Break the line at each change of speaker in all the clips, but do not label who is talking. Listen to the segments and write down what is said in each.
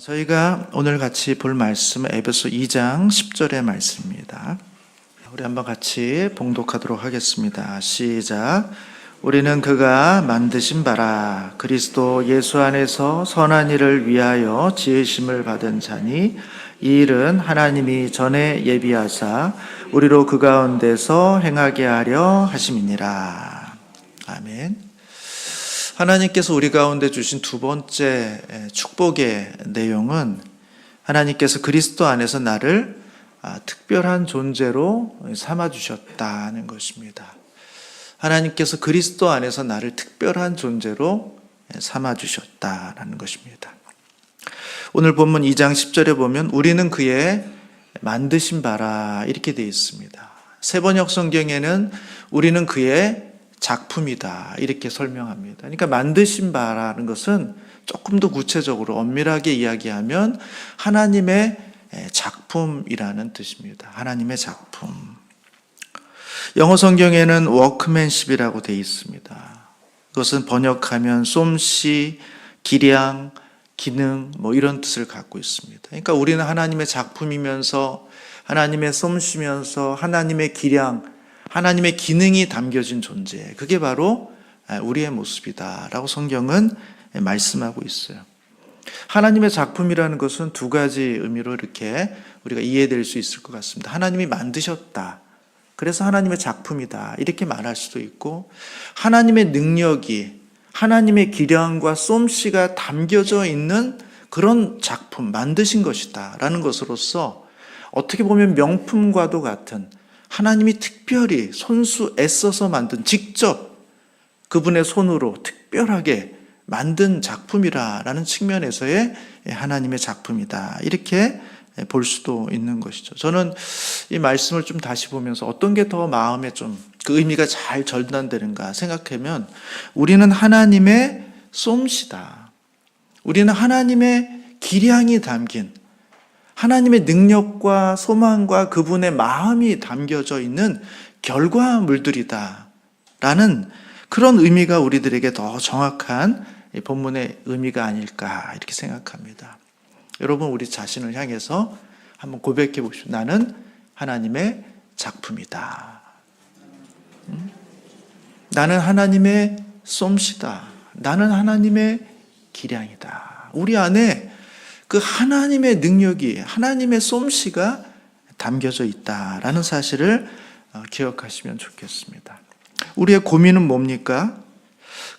저희가 오늘 같이 볼 말씀은 에베소 2장 10절의 말씀입니다. 우리 한번 같이 봉독하도록 하겠습니다. 시작. 우리는 그가 만드신 바라 그리스도 예수 안에서 선한 일을 위하여 지으심을 받은 자니 이 일은 하나님이 전에 예비하사 우리로 그 가운데서 행하게 하려 하심이니라. 아멘. 하나님께서 우리 가운데 주신 두 번째 축복의 내용은 하나님께서 그리스도 안에서 나를 특별한 존재로 삼아주셨다는 것입니다. 하나님께서 그리스도 안에서 나를 특별한 존재로 삼아주셨다는 것입니다. 오늘 본문 2장 10절에 보면 우리는 그의 만드신 바라 이렇게 되어 있습니다. 세번역 성경에는 우리는 그의 작품이다 이렇게 설명합니다. 그러니까 만드신 바라는 것은 조금 더 구체적으로 엄밀하게 이야기하면 하나님의 작품이라는 뜻입니다. 하나님의 작품. 영어 성경에는 워크맨십이라고 되어 있습니다. 그것은 번역하면 솜씨, 기량, 기능 이런 뜻을 갖고 있습니다. 그러니까 우리는 하나님의 작품이면서 하나님의 솜씨면서 하나님의 기량, 하나님의 기능이 담겨진 존재, 그게 바로 우리의 모습이다라고 성경은 말씀하고 있어요. 하나님의 작품이라는 것은 두 가지 의미로 이렇게 우리가 이해될 수 있을 것 같습니다. 하나님이 만드셨다, 그래서 하나님의 작품이다 이렇게 말할 수도 있고, 하나님의 능력이, 하나님의 기량과 솜씨가 담겨져 있는 그런 작품, 만드신 것이다 라는 것으로서 어떻게 보면 명품과도 같은 하나님이 특별히 손수 애써서 만든, 직접 그분의 손으로 특별하게 만든 작품이라는 측면에서의 하나님의 작품이다 이렇게 볼 수도 있는 것이죠. 저는 이 말씀을 좀 다시 보면서 어떤 게 더 마음에 좀 그 의미가 잘 전달되는가 생각하면 우리는 하나님의 솜씨다, 우리는 하나님의 기량이 담긴, 하나님의 능력과 소망과 그분의 마음이 담겨져 있는 결과물들이다 라는 그런 의미가 우리들에게 더 정확한 본문의 의미가 아닐까 이렇게 생각합니다. 여러분, 우리 자신을 향해서 한번 고백해 보십시오. 나는 하나님의 작품이다. 나는 하나님의 솜씨다. 나는 하나님의 기량이다. 우리 안에 그 하나님의 능력이, 하나님의 솜씨가 담겨져 있다라는 사실을 기억하시면 좋겠습니다. 우리의 고민은 뭡니까?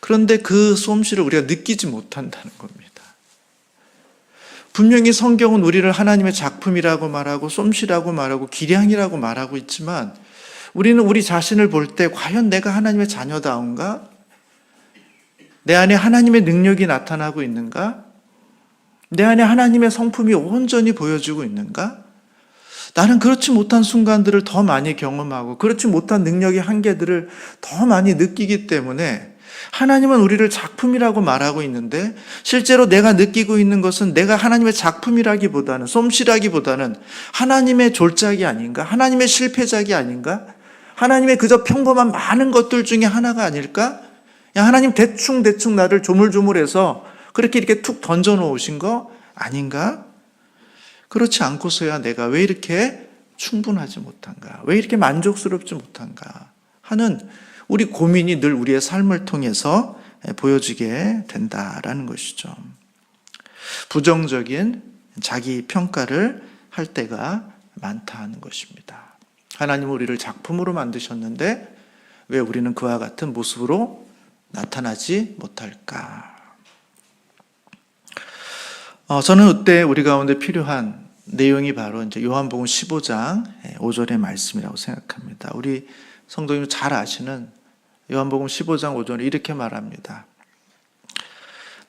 그런데 그 솜씨를 우리가 느끼지 못한다는 겁니다. 분명히 성경은 우리를 하나님의 작품이라고 말하고 솜씨라고 말하고 기량이라고 말하고 있지만 우리는 우리 자신을 볼 때 과연 내가 하나님의 자녀다운가? 내 안에 하나님의 능력이 나타나고 있는가? 내 안에 하나님의 성품이 온전히 보여지고 있는가? 나는 그렇지 못한 순간들을 더 많이 경험하고 그렇지 못한 능력의 한계들을 더 많이 느끼기 때문에 하나님은 우리를 작품이라고 말하고 있는데 실제로 내가 느끼고 있는 것은 내가 하나님의 작품이라기보다는, 솜씨라기보다는 하나님의 졸작이 아닌가? 하나님의 실패작이 아닌가? 하나님의 그저 평범한 많은 것들 중에 하나가 아닐까? 야, 하나님 대충 나를 조물조물해서 그렇게 이렇게 툭 던져 놓으신 거 아닌가? 그렇지 않고서야 내가 왜 이렇게 충분하지 못한가? 왜 이렇게 만족스럽지 못한가? 하는 우리 고민이 늘 우리의 삶을 통해서 보여지게 된다라는 것이죠. 부정적인 자기 평가를 할 때가 많다는 것입니다. 하나님은 우리를 작품으로 만드셨는데 왜 우리는 그와 같은 모습으로 나타나지 못할까? 저는 그때 우리 가운데 필요한 내용이 바로 이제 요한복음 15장 5절의 말씀이라고 생각합니다. 우리 성도님 잘 아시는 요한복음 15장 5절에 이렇게 말합니다.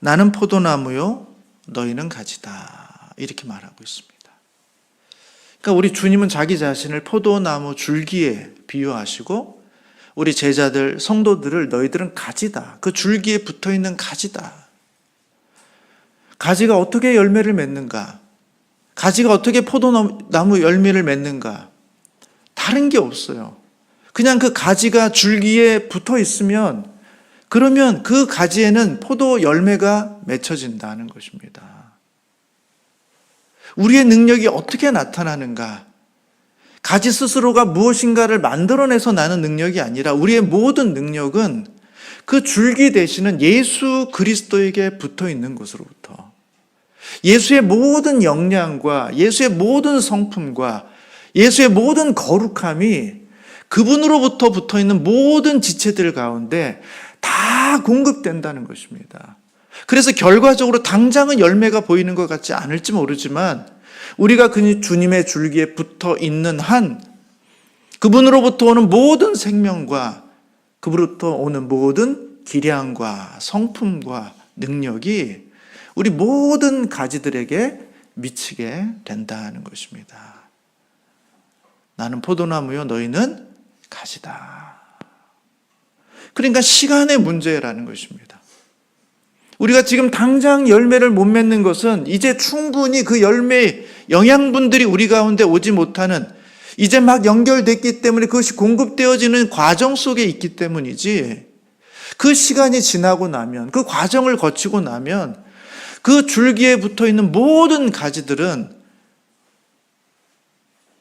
나는 포도나무요, 너희는 가지다. 이렇게 말하고 있습니다. 그러니까 우리 주님은 자기 자신을 포도나무 줄기에 비유하시고 우리 제자들, 성도들을 너희들은 가지다. 그 줄기에 붙어있는 가지다. 가지가 어떻게 열매를 맺는가? 가지가 어떻게 포도나무 열매를 맺는가? 다른 게 없어요. 그냥 그 가지가 줄기에 붙어 있으면 그러면 그 가지에는 포도 열매가 맺혀진다는 것입니다. 우리의 능력이 어떻게 나타나는가? 가지 스스로가 무엇인가를 만들어내서 나는 능력이 아니라 우리의 모든 능력은 그 줄기 되시는 예수 그리스도에게 붙어 있는 것으로부터 예수의 모든 영향과 예수의 모든 성품과 예수의 모든 거룩함이 그분으로부터 붙어 있는 모든 지체들 가운데 다 공급된다는 것입니다. 그래서 결과적으로 당장은 열매가 보이는 것 같지 않을지 모르지만 우리가 그 주님의 줄기에 붙어 있는 한 그분으로부터 오는 모든 생명과 그분으로부터 오는 모든 기량과 성품과 능력이 우리 모든 가지들에게 미치게 된다는 것입니다. 나는 포도나무요 너희는 가지다. 그러니까 시간의 문제라는 것입니다. 우리가 지금 당장 열매를 못 맺는 것은 이제 충분히 그 열매의 영양분들이 우리 가운데 오지 못하는 이제 막 연결됐기 때문에 그것이 공급되어지는 과정 속에 있기 때문이지 그 시간이 지나고 나면 그 과정을 거치고 나면 그 줄기에 붙어있는 모든 가지들은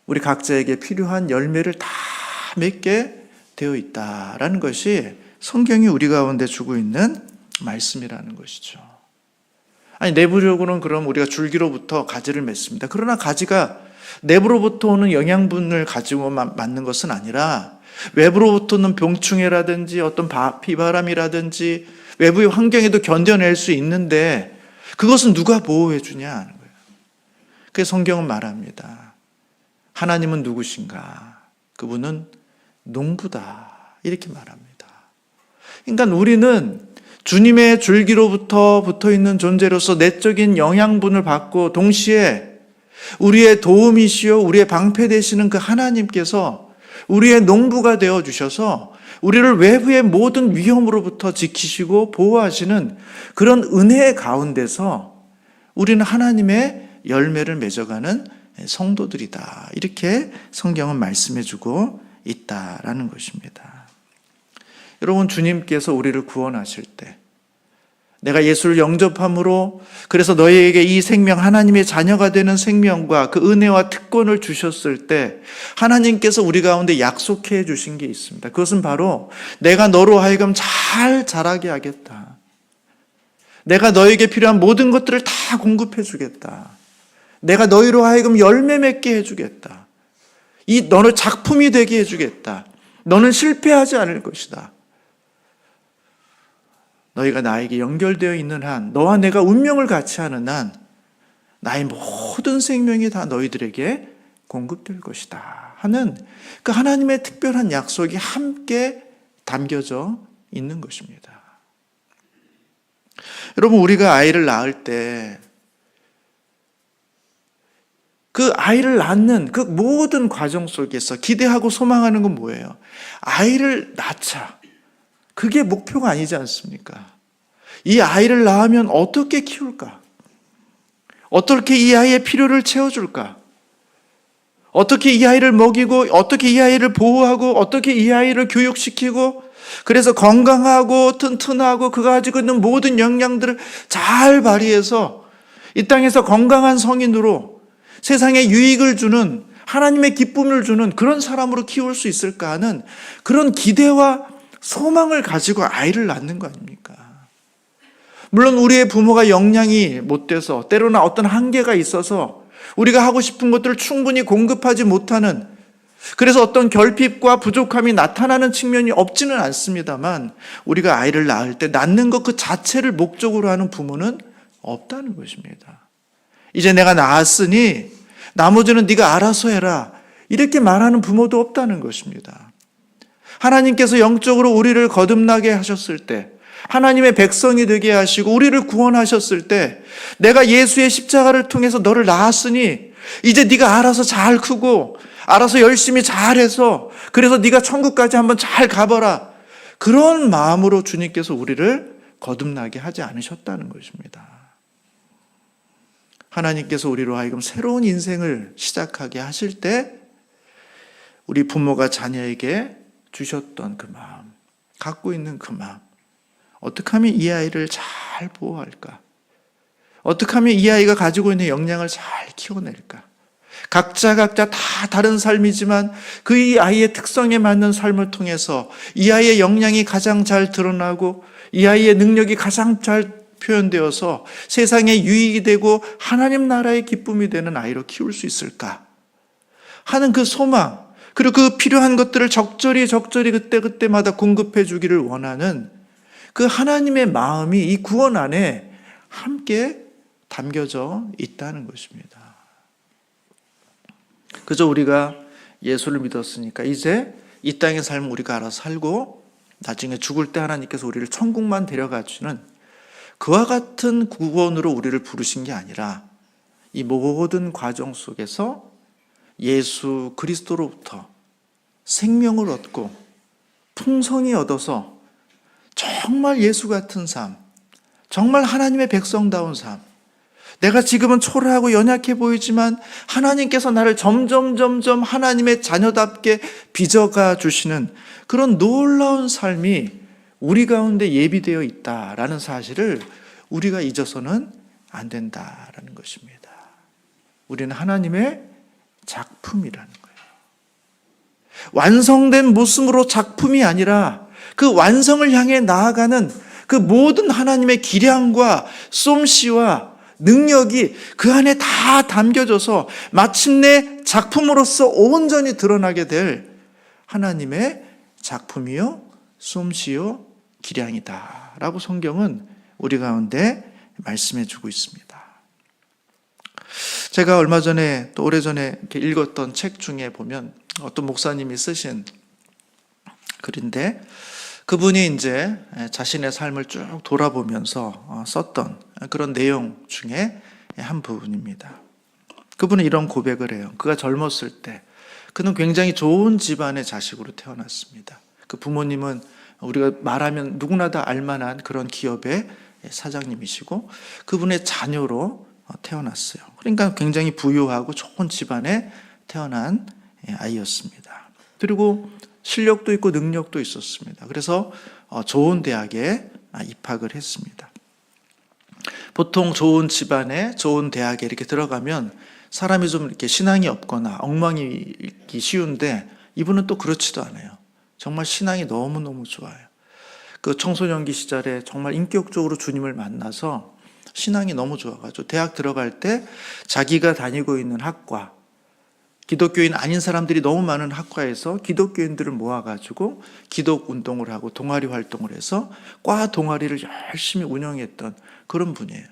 우리 각자에게 필요한 열매를 다 맺게 되어 있다라는 것이 성경이 우리 가운데 주고 있는 말씀이라는 것이죠. 아니 내부적으로는 그럼 우리가 줄기로부터 가지를 맺습니다. 그러나 가지가 내부로부터 오는 영양분을 가지고 맞는 것은 아니라 외부로부터는 병충해라든지 어떤 비바람이라든지 외부의 환경에도 견뎌낼 수 있는데 그것은 누가 보호해 주냐 하는 거예요. 그래서 성경은 말합니다. 하나님은 누구신가? 그분은 농부다. 이렇게 말합니다. 그러니까 우리는 주님의 줄기로부터 붙어있는 존재로서 내적인 영양분을 받고 동시에 우리의 도움이시요 우리의 방패 되시는 그 하나님께서 우리의 농부가 되어주셔서 우리를 외부의 모든 위험으로부터 지키시고 보호하시는 그런 은혜의 가운데서 우리는 하나님의 열매를 맺어가는 성도들이다. 이렇게 성경은 말씀해주고 있다라는 것입니다. 여러분 주님께서 우리를 구원하실 때 내가 예수를 영접함으로 그래서 너희에게 이 생명 하나님의 자녀가 되는 생명과 그 은혜와 특권을 주셨을 때 하나님께서 우리 가운데 약속해 주신 게 있습니다. 그것은 바로 내가 너로 하여금 잘 자라게 하겠다. 내가 너에게 필요한 모든 것들을 다 공급해 주겠다. 내가 너희로 하여금 열매 맺게 해주겠다. 너를 작품이 되게 해주겠다. 너는 실패하지 않을 것이다. 너희가 나에게 연결되어 있는 한, 너와 내가 운명을 같이 하는 한, 나의 모든 생명이 다 너희들에게 공급될 것이다 하는 그 하나님의 특별한 약속이 함께 담겨져 있는 것입니다. 여러분 우리가 아이를 낳을 때 그 아이를 낳는 그 모든 과정 속에서 기대하고 소망하는 건 뭐예요? 아이를 낳자. 그게 목표가 아니지 않습니까? 이 아이를 낳으면 어떻게 키울까? 어떻게 이 아이의 필요를 채워줄까? 어떻게 이 아이를 먹이고, 어떻게 이 아이를 보호하고, 어떻게 이 아이를 교육시키고, 그래서 건강하고 튼튼하고 그가 가지고 있는 모든 역량들을 잘 발휘해서 이 땅에서 건강한 성인으로 세상에 유익을 주는 하나님의 기쁨을 주는 그런 사람으로 키울 수 있을까 하는 그런 기대와 소망을 가지고 아이를 낳는 거 아닙니까? 물론 우리의 부모가 역량이 못 돼서 때로는 어떤 한계가 있어서 우리가 하고 싶은 것들을 충분히 공급하지 못하는 그래서 어떤 결핍과 부족함이 나타나는 측면이 없지는 않습니다만 우리가 아이를 낳을 때 낳는 것 그 자체를 목적으로 하는 부모는 없다는 것입니다. 이제 내가 낳았으니 나머지는 네가 알아서 해라 이렇게 말하는 부모도 없다는 것입니다. 하나님께서 영적으로 우리를 거듭나게 하셨을 때 하나님의 백성이 되게 하시고 우리를 구원하셨을 때 내가 예수의 십자가를 통해서 너를 낳았으니 이제 네가 알아서 잘 크고 알아서 열심히 잘해서 그래서 네가 천국까지 한번 잘 가봐라 그런 마음으로 주님께서 우리를 거듭나게 하지 않으셨다는 것입니다. 하나님께서 우리로 하여금 새로운 인생을 시작하게 하실 때 우리 부모가 자녀에게 주셨던 그 마음, 갖고 있는 그 마음, 어떻게 하면 이 아이를 잘 보호할까? 어떻게 하면 이 아이가 가지고 있는 역량을 잘 키워낼까? 각자 다 다른 삶이지만 그 이 아이의 특성에 맞는 삶을 통해서 이 아이의 역량이 가장 잘 드러나고 이 아이의 능력이 가장 잘 표현되어서 세상에 유익이 되고 하나님 나라의 기쁨이 되는 아이로 키울 수 있을까 하는 그 소망, 그리고 그 필요한 것들을 적절히 그때마다 공급해 주기를 원하는 그 하나님의 마음이 이 구원 안에 함께 담겨져 있다는 것입니다. 그저 우리가 예수를 믿었으니까 이제 이 땅의 삶을 우리가 알아서 살고 나중에 죽을 때 하나님께서 우리를 천국만 데려가 주는 그와 같은 구원으로 우리를 부르신 게 아니라 이 모든 과정 속에서 예수 그리스도로부터 생명을 얻고 풍성히 얻어서 정말 예수 같은 삶, 정말 하나님의 백성다운 삶, 내가 지금은 초라하고 연약해 보이지만 하나님께서 나를 점점 하나님의 자녀답게 빚어가 주시는 그런 놀라운 삶이 우리 가운데 예비되어 있다라는 사실을 우리가 잊어서는 안 된다라는 것입니다. 우리는 하나님의 작품이라는 거예요. 완성된 모습으로 작품이 아니라 그 완성을 향해 나아가는 그 모든 하나님의 기량과 솜씨와 능력이 그 안에 다 담겨져서 마침내 작품으로서 온전히 드러나게 될 하나님의 작품이요, 솜씨요, 기량이다 라고 성경은 우리 가운데 말씀해 주고 있습니다. 제가 얼마 전에 또 오래전에 이렇게 읽었던 책 중에 보면 어떤 목사님이 쓰신 글인데 그분이 이제 자신의 삶을 쭉 돌아보면서 썼던 그런 내용 중에 한 부분입니다. 그분은 이런 고백을 해요. 그가 젊었을 때 그는 굉장히 좋은 집안의 자식으로 태어났습니다. 그 부모님은 우리가 말하면 누구나 다 알만한 그런 기업의 사장님이시고 그분의 자녀로 태어났어요. 그러니까 굉장히 부유하고 좋은 집안에 태어난 아이였습니다. 그리고 실력도 있고 능력도 있었습니다. 그래서 좋은 대학에 입학을 했습니다. 보통 좋은 집안에 좋은 대학에 이렇게 들어가면 사람이 좀 이렇게 신앙이 없거나 엉망이 있기 쉬운데 이분은 또 그렇지도 않아요. 정말 신앙이 너무너무 좋아요. 그 청소년기 시절에 정말 인격적으로 주님을 만나서 신앙이 너무 좋아가지고 대학 들어갈 때 자기가 다니고 있는 학과, 기독교인 아닌 사람들이 너무 많은 학과에서 기독교인들을 모아가지고 기독 운동을 하고 동아리 활동을 해서 과 동아리를 열심히 운영했던 그런 분이에요.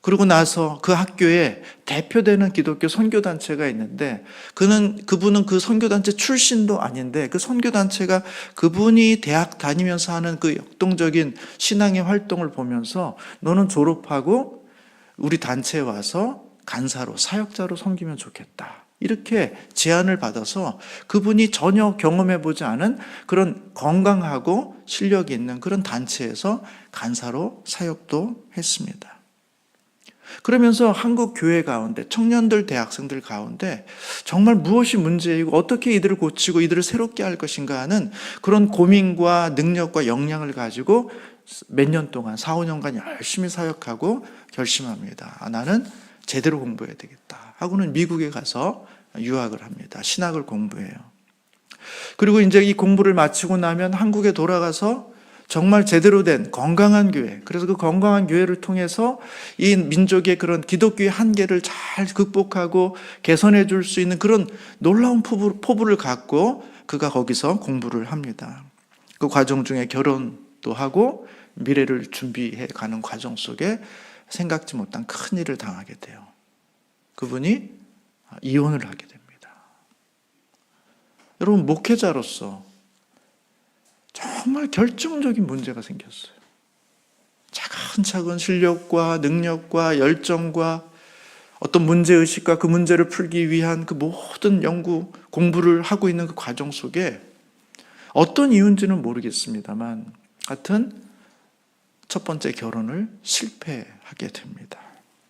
그러고 나서 그 학교에 대표되는 기독교 선교단체가 있는데 그분은 그 선교단체 출신도 아닌데 그 선교단체가 그분이 대학 다니면서 하는 그 역동적인 신앙의 활동을 보면서 너는 졸업하고 우리 단체에 와서 간사로 사역자로 섬기면 좋겠다. 이렇게 제안을 받아서 그분이 전혀 경험해보지 않은 그런 건강하고 실력이 있는 그런 단체에서 간사로 사역도 했습니다. 그러면서 한국 교회 가운데 청년들, 대학생들 가운데 정말 무엇이 문제이고 어떻게 이들을 고치고 이들을 새롭게 할 것인가 하는 그런 고민과 능력과 역량을 가지고 몇 년 동안 4, 5년간 열심히 사역하고 결심합니다. 나는 제대로 공부해야 되겠다 하고는 미국에 가서 유학을 합니다. 신학을 공부해요. 그리고 이제 이 공부를 마치고 나면 한국에 돌아가서 정말 제대로 된 건강한 교회, 그래서 그 건강한 교회를 통해서 이 민족의 그런 기독교의 한계를 잘 극복하고 개선해 줄 수 있는 그런 놀라운 포부를 갖고 그가 거기서 공부를 합니다. 그 과정 중에 결혼도 하고 미래를 준비해 가는 과정 속에 생각지 못한 큰 일을 당하게 돼요. 그분이 이혼을 하게 됩니다. 여러분, 목회자로서 정말 결정적인 문제가 생겼어요. 차근차근 실력과 능력과 열정과 어떤 문제의식과 그 문제를 풀기 위한 그 모든 연구, 공부를 하고 있는 그 과정 속에 어떤 이유인지는 모르겠습니다만 하여튼 첫 번째 결혼을 실패하게 됩니다.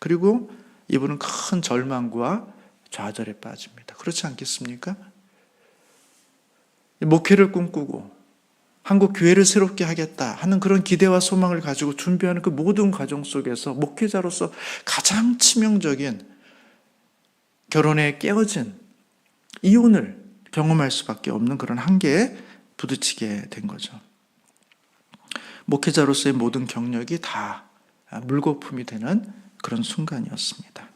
그리고 이분은 큰 절망과 좌절에 빠집니다. 그렇지 않겠습니까? 목회를 꿈꾸고 한국 교회를 새롭게 하겠다 하는 그런 기대와 소망을 가지고 준비하는 그 모든 과정 속에서 목회자로서 가장 치명적인 결혼에 깨어진 이혼을 경험할 수밖에 없는 그런 한계에 부딪히게 된 거죠. 목회자로서의 모든 경력이 다 물거품이 되는 그런 순간이었습니다.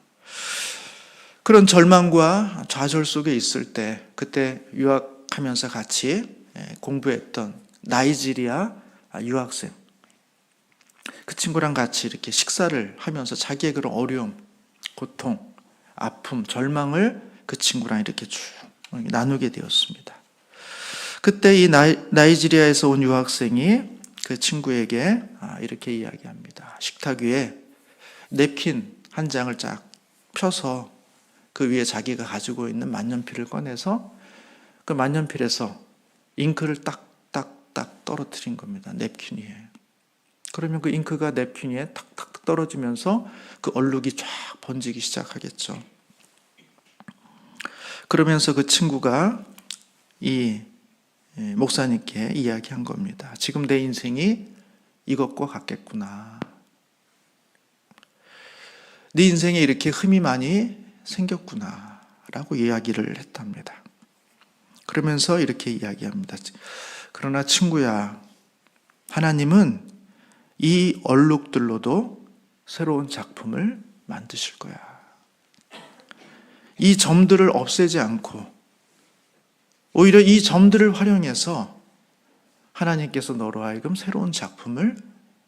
그런 절망과 좌절 속에 있을 때, 그때 유학하면서 같이 공부했던 나이지리아 유학생, 그 친구랑 같이 이렇게 식사를 하면서 자기의 그런 어려움, 고통, 아픔, 절망을 그 친구랑 이렇게 쭉 나누게 되었습니다. 그때 이 나이지리아에서 온 유학생이 그 친구에게 이렇게 이야기합니다. 식탁 위에 냅킨 한 장을 쫙 펴서 그 위에 자기가 가지고 있는 만년필을 꺼내서 그 만년필에서 잉크를 딱딱딱 떨어뜨린 겁니다. 냅킨 위에. 그러면 그 잉크가 냅킨 위에 탁탁 떨어지면서 그 얼룩이 쫙 번지기 시작하겠죠. 그러면서 그 친구가 이 목사님께 이야기한 겁니다. 지금 내 인생이 이것과 같겠구나. 네 인생에 이렇게 흠이 많이 생겼구나 라고 이야기를 했답니다. 그러면서 이렇게 이야기합니다. 그러나 친구야, 하나님은 이 얼룩들로도 새로운 작품을 만드실 거야. 이 점들을 없애지 않고 오히려 이 점들을 활용해서 하나님께서 너로 하여금 새로운 작품을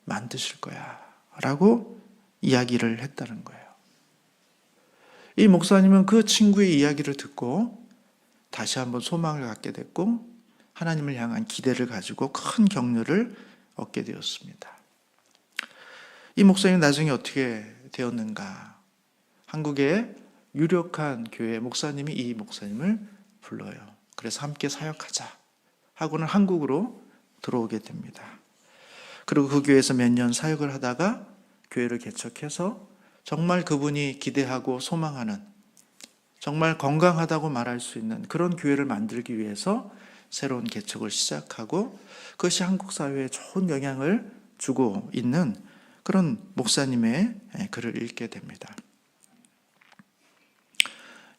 만드실 거야 라고 이야기를 했다는 거예요. 이 목사님은 그 친구의 이야기를 듣고 다시 한번 소망을 갖게 됐고 하나님을 향한 기대를 가지고 큰 격려를 얻게 되었습니다. 이 목사님은 나중에 어떻게 되었는가? 한국의 유력한 교회 목사님이 이 목사님을 불러요. 그래서 함께 사역하자 하고는 한국으로 들어오게 됩니다. 그리고 그 교회에서 몇 년 사역을 하다가 교회를 개척해서 정말 그분이 기대하고 소망하는, 정말 건강하다고 말할 수 있는 그런 교회를 만들기 위해서 새로운 개척을 시작하고 그것이 한국 사회에 좋은 영향을 주고 있는 그런 목사님의 글을 읽게 됩니다.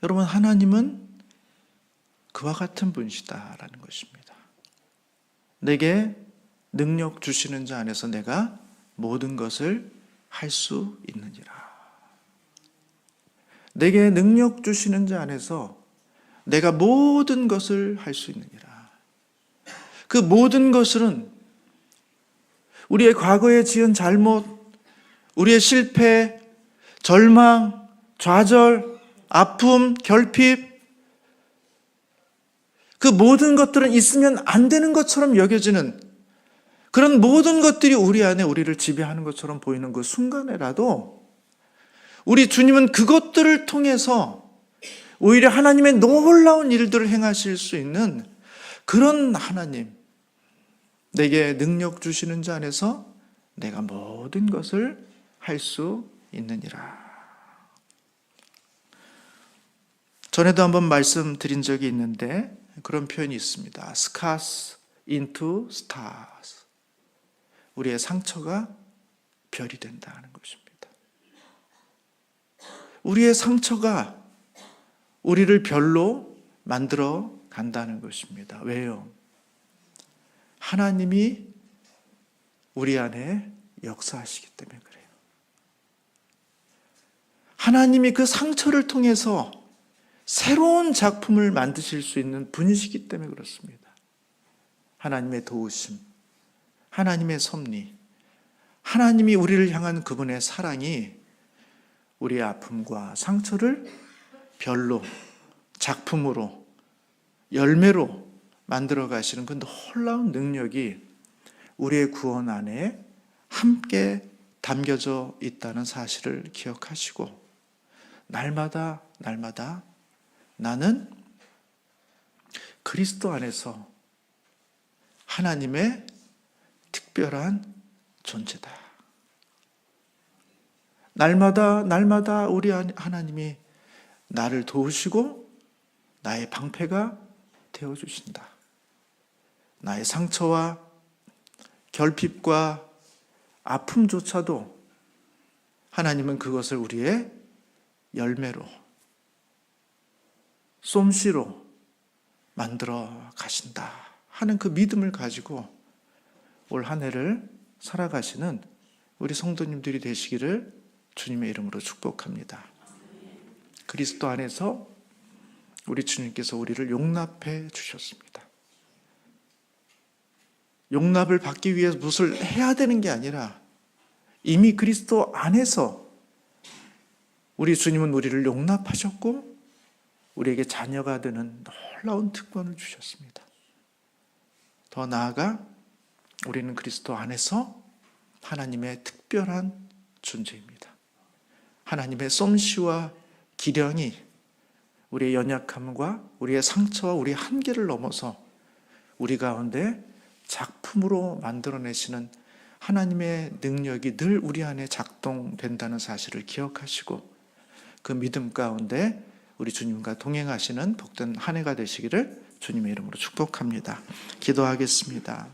여러분, 하나님은 그와 같은 분이시다라는 것입니다. 내게 능력 주시는 자 안에서 내가 모든 것을 할 수 있느니라. 내게 능력 주시는 자 안에서 내가 모든 것을 할 수 있느니라. 그 모든 것은 우리의 과거에 지은 잘못, 우리의 실패, 절망, 좌절, 아픔, 결핍, 그 모든 것들은 있으면 안 되는 것처럼 여겨지는 그런 모든 것들이 우리 안에 우리를 지배하는 것처럼 보이는 그 순간에라도 우리 주님은 그것들을 통해서 오히려 하나님의 놀라운 일들을 행하실 수 있는 그런 하나님, 내게 능력 주시는 자 안에서 내가 모든 것을 할 수 있느니라. 전에도 한번 말씀드린 적이 있는데 그런 표현이 있습니다. Scars into stars. 우리의 상처가 별이 된다는 것입니다. 우리의 상처가 우리를 별로 만들어 간다는 것입니다. 왜요? 하나님이 우리 안에 역사하시기 때문에 그래요. 하나님이 그 상처를 통해서 새로운 작품을 만드실 수 있는 분이시기 때문에 그렇습니다. 하나님의 도우심, 하나님의 섭리, 하나님이 우리를 향한 그분의 사랑이 우리의 아픔과 상처를 별로, 작품으로, 열매로 만들어 가시는 그 놀라운 능력이 우리의 구원 안에 함께 담겨져 있다는 사실을 기억하시고 날마다 나는 그리스도 안에서 하나님의 특별한 존재다. 날마다 우리 하나님이 나를 도우시고 나의 방패가 되어주신다. 나의 상처와 결핍과 아픔조차도 하나님은 그것을 우리의 열매로, 솜씨로 만들어 가신다 하는 그 믿음을 가지고 올 한 해를 살아가시는 우리 성도님들이 되시기를 주님의 이름으로 축복합니다. 그리스도 안에서 우리 주님께서 우리를 용납해 주셨습니다. 용납을 받기 위해서 무엇을 해야 되는 게 아니라 이미 그리스도 안에서 우리 주님은 우리를 용납하셨고 우리에게 자녀가 되는 놀라운 특권을 주셨습니다. 더 나아가 우리는 그리스도 안에서 하나님의 특별한 존재입니다. 하나님의 솜씨와 기량이 우리의 연약함과 우리의 상처와 우리의 한계를 넘어서 우리 가운데 작품으로 만들어내시는 하나님의 능력이 늘 우리 안에 작동된다는 사실을 기억하시고 그 믿음 가운데 우리 주님과 동행하시는 복된 한 해가 되시기를 주님의 이름으로 축복합니다. 기도하겠습니다.